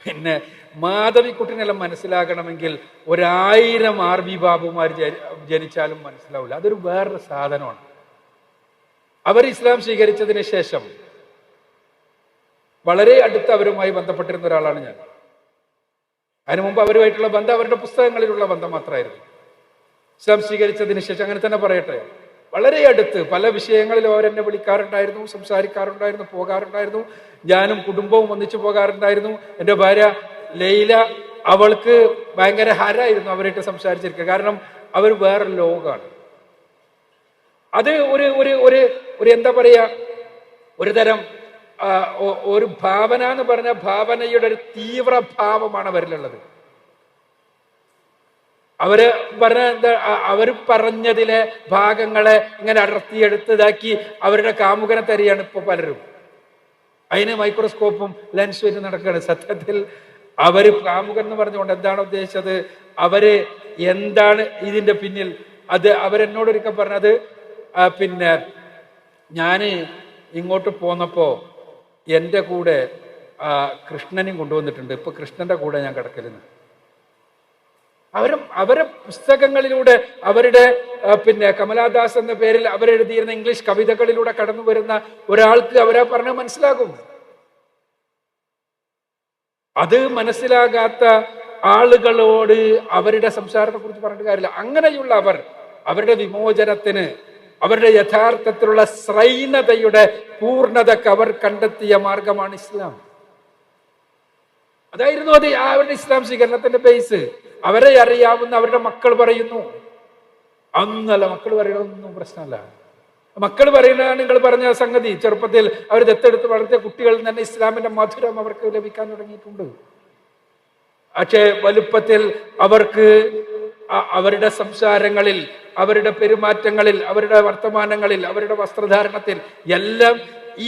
പിന്നെ മാധവിക്കുട്ടിനെല്ലാം മനസ്സിലാകണമെങ്കിൽ 1000 RB ബാബുമാർ ജനിച്ചാലും മനസ്സിലാവില്ല. അതൊരു വേറൊരു സാധനമാണ്. അവർ ഇസ്ലാം സ്വീകരിച്ചതിന് ശേഷം വളരെ അടുത്ത് അവരുമായി ബന്ധപ്പെട്ടിരുന്ന ഒരാളാണ് ഞാൻ. അതിനു മുമ്പ് അവരുമായിട്ടുള്ള ബന്ധം അവരുടെ പുസ്തകങ്ങളിലുള്ള ബന്ധം മാത്രമായിരുന്നു. ഇസ്ലാം സ്വീകരിച്ചതിന് ശേഷം അങ്ങനെ തന്നെ പറയട്ടെ, വളരെ അടുത്ത് പല വിഷയങ്ങളിലും അവരെന്നെ വിളിക്കാറുണ്ടായിരുന്നു, സംസാരിക്കാറുണ്ടായിരുന്നു, പോകാറുണ്ടായിരുന്നു. ഞാനും കുടുംബവും ഒന്നിച്ചു പോകാറുണ്ടായിരുന്നു. എൻ്റെ ഭാര്യ ലൈല, അവൾക്ക് ഭയങ്കര ഹരായിരുന്നു അവരായിട്ട് സംസാരിച്ചിരിക്കുക. കാരണം അവർ വേറെ ലോകമാണ്. അത് ഒരു ഒരു ഒരു ഒരു എന്താ പറയാ, ഒരു തരം ഒരു ഭാവന എന്ന് പറഞ്ഞ ഭാവനയുടെ ഒരു തീവ്ര ഭാവമാണ് അവരിലുള്ളത്. അവര് പറഞ്ഞതിലെ ഭാഗങ്ങളെ ഇങ്ങനെ അടർത്തിയെടുത്തതാക്കി അവരുടെ കാമുകനെ തരികയാണ് ഇപ്പൊ പലരും. അതിന് മൈക്രോസ്കോപ്പും ലെൻസും ഇത് നടക്കുകയാണ്. സത്യത്തിൽ അവര് കാമുകൻ എന്ന് പറഞ്ഞുകൊണ്ട് എന്താണ് ഉദ്ദേശിച്ചത്, അവര് എന്താണ് ഇതിന്റെ പിന്നിൽ, അത് അവരെന്നോടൊരിക്കൽ പറഞ്ഞത്, പിന്നെ ഞാന് ഇങ്ങോട്ട് പോന്നപ്പോ എൻ്റെ കൂടെ കൃഷ്ണനെയും കൊണ്ടുവന്നിട്ടുണ്ട്, ഇപ്പൊ കൃഷ്ണന്റെ കൂടെ ഞാൻ കിടക്കലെന്ന്. അവരെ പുസ്തകങ്ങളിലൂടെ, അവരുടെ പിന്നെ കമലാദാസ് എന്ന പേരിൽ അവരെഴുതിയിരുന്ന ഇംഗ്ലീഷ് കവിതകളിലൂടെ കടന്നു വരുന്ന ഒരാൾക്ക് അവരാ പറഞ്ഞ മനസ്സിലാകും. അത് മനസ്സിലാകാത്ത ആളുകളോട് അവരുടെ സംസാരത്തെ കുറിച്ച് പറഞ്ഞിട്ട് കാര്യമില്ല. അങ്ങനെയുള്ള അവരുടെ വിമോചനത്തിന്, അവരുടെ യഥാർത്ഥത്തിലുള്ള ശ്രൈണതയുടെ പൂർണ്ണതക്ക് അവർ കണ്ടെത്തിയ മാർഗമാണ് ഇസ്ലാം. അതായിരുന്നു അത് അവരുടെ ഇസ്ലാം സ്വീകരണത്തിന്റെ ബേസ്. അവരെ അറിയാവുന്ന അവരുടെ മക്കൾ പറയുന്നു, അന്നല്ല മക്കൾ പറയണതൊന്നും പ്രശ്നമല്ല. മക്കൾ പറയുന്നതാണ് നിങ്ങൾ പറഞ്ഞ സംഗതി. ചെറുപ്പത്തിൽ അവർ ദത്തെടുത്ത് വളർത്തിയ കുട്ടികളിൽ തന്നെ ഇസ്ലാമിന്റെ മധുരം അവർക്ക് ലഭിക്കാൻ തുടങ്ങിയിട്ടുണ്ട്. പക്ഷേ വലുപ്പത്തിൽ അവർക്ക് അവരുടെ സംസാരങ്ങളിൽ, അവരുടെ പെരുമാറ്റങ്ങളിൽ, അവരുടെ വർത്തമാനങ്ങളിൽ, അവരുടെ വസ്ത്രധാരണത്തിൽ എല്ലാം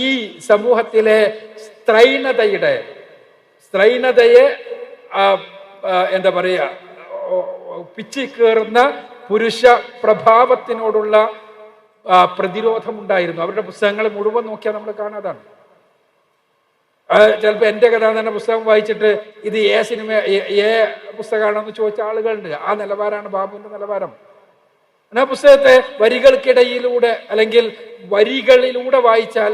ഈ സമൂഹത്തിലെ സ്ത്രൈണതയെ എന്താ പറയുക, പിച്ചിക്കേറുന്ന പുരുഷ പ്രഭാവത്തിനോടുള്ള പ്രതിരോധമുണ്ടായിരുന്നു. അവരുടെ പുസ്തകങ്ങൾ മുഴുവൻ നോക്കിയാൽ നമ്മൾ കാണാതാണ്. ചിലപ്പോൾ എൻ്റെ കഥ തന്നെ പുസ്തകം വായിച്ചിട്ട് ഇത് പുസ്തകമാണെന്ന് ചോദിച്ച ആളുകളുണ്ട്. ആ നിലവാരമാണ് ബാബുവിന്റെ നിലവാരം. ആ പുസ്തകത്തെ വരികൾക്കിടയിലൂടെ അല്ലെങ്കിൽ വരികളിലൂടെ വായിച്ചാൽ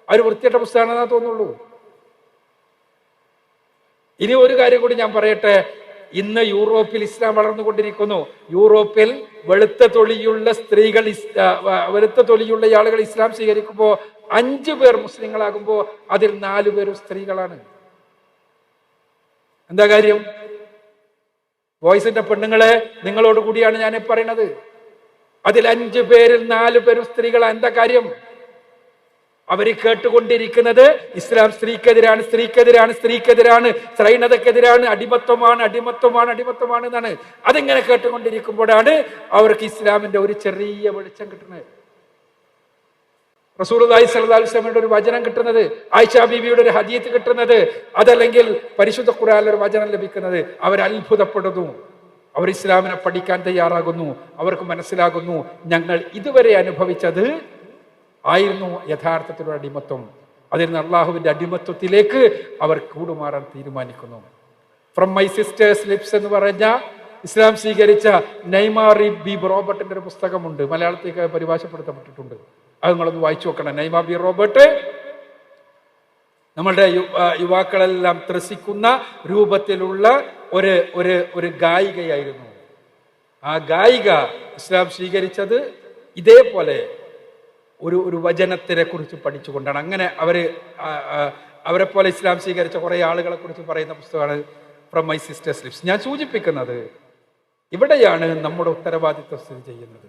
ഒരു വൃത്തിയുടെ പുസ്തകമാണെന്നാ തോന്നുള്ളൂ. ഇനി ഒരു കാര്യം കൂടി ഞാൻ പറയട്ടെ. ഇന്ന് യൂറോപ്പിൽ ഇസ്ലാം വളർന്നുകൊണ്ടിരിക്കുന്നു. യൂറോപ്പിൽ വെളുത്ത തൊലിയുള്ള ആളുകൾ ഇസ്ലാം സ്വീകരിക്കുമ്പോൾ 5 പേർ മുസ്ലിങ്ങളാകുമ്പോൾ അതിൽ 4 പേരും സ്ത്രീകളാണ്. എന്താ കാര്യം? വോയിസിന്റെ പെണ്ണുങ്ങളെ, നിങ്ങളോട് കൂടിയാണ് ഞാൻ പറയുന്നത്. അതിൽ 5 പേരിൽ 4 പേരും സ്ത്രീകളാണ്. എന്താ കാര്യം? അവർ കേട്ടുകൊണ്ടിരിക്കുന്നത് ഇസ്ലാം സ്ത്രീക്കെതിരാണ്, സ്ത്രീക്കെതിരാണ്, സ്ത്രീക്കെതിരാണ്, ശ്രൈണതക്കെതിരാണ്, അടിമത്വമാണ് എന്നാണ്. അതിങ്ങനെ കേട്ടുകൊണ്ടിരിക്കുമ്പോഴാണ് അവർക്ക് ഇസ്ലാമിന്റെ ഒരു ചെറിയ വെളിച്ചം കിട്ടുന്നത്. റസൂലുള്ളാഹി സ്വല്ലല്ലാഹു അലൈഹി വസല്ലമയുടെ ഒരു വചനം കിട്ടുന്നത്, ആയിഷ ബീവിയുടെ ഒരു ഹദീത്ത് കിട്ടുന്നത്, അതല്ലെങ്കിൽ പരിശുദ്ധ ഖുർആനിലെ ഒരു വചനം ലഭിക്കുന്നത്. അവർ അത്ഭുതപ്പെടുന്നു. അവർ ഇസ്ലാമിനെ പഠിക്കാൻ തയ്യാറാകുന്നു. അവർക്ക് മനസ്സിലാകുന്നു ഞങ്ങൾ ഇതുവരെ അനുഭവിച്ചത് ആയിരുന്നു യഥാർത്ഥത്തിലുള്ള അടിമത്വം. അതിൽ നിന്ന് അള്ളാഹുവിന്റെ അടിമത്വത്തിലേക്ക് അവർ കൂടുമാറാൻ തീരുമാനിക്കുന്നു. ഫ്രം മൈ സിസ്റ്റേഴ്സ് ലിപ്സ് എന്ന് പറഞ്ഞ ഇസ്ലാം സ്വീകരിച്ച നൈമാർ ബി റോബർട്ടിന്റെ ഒരു പുസ്തകമുണ്ട്. മലയാളത്തേക്ക് പരിഭാഷപ്പെടുത്തപ്പെട്ടിട്ടുണ്ട്. അത് നിങ്ങളൊന്ന് വായിച്ചു നോക്കണം. നൈമാർ ബി റോബർട്ട് നമ്മളുടെ യുവാക്കളെല്ലാം ത്രസിക്കുന്ന രൂപത്തിലുള്ള ഒരു ഗായികയായിരുന്നു. ആ ഗായിക ഇസ്ലാം സ്വീകരിച്ചത് ഇതേപോലെ ഒരു വചനത്തിനെ കുറിച്ച് പഠിച്ചുകൊണ്ടാണ്. അങ്ങനെ അവരെ പോലെ ഇസ്ലാം സ്വീകരിച്ച കുറെ ആളുകളെ കുറിച്ച് പറയുന്ന പുസ്തകമാണ് ഫ്രം മൈ സിസ്റ്റേഴ്സ് ലിപ്സ്. ഞാൻ സൂചിപ്പിക്കുന്നത് ഇവിടെയാണ് നമ്മുടെ ഉത്തരവാദിത്വം സ്ഥിതി ചെയ്യുന്നത്.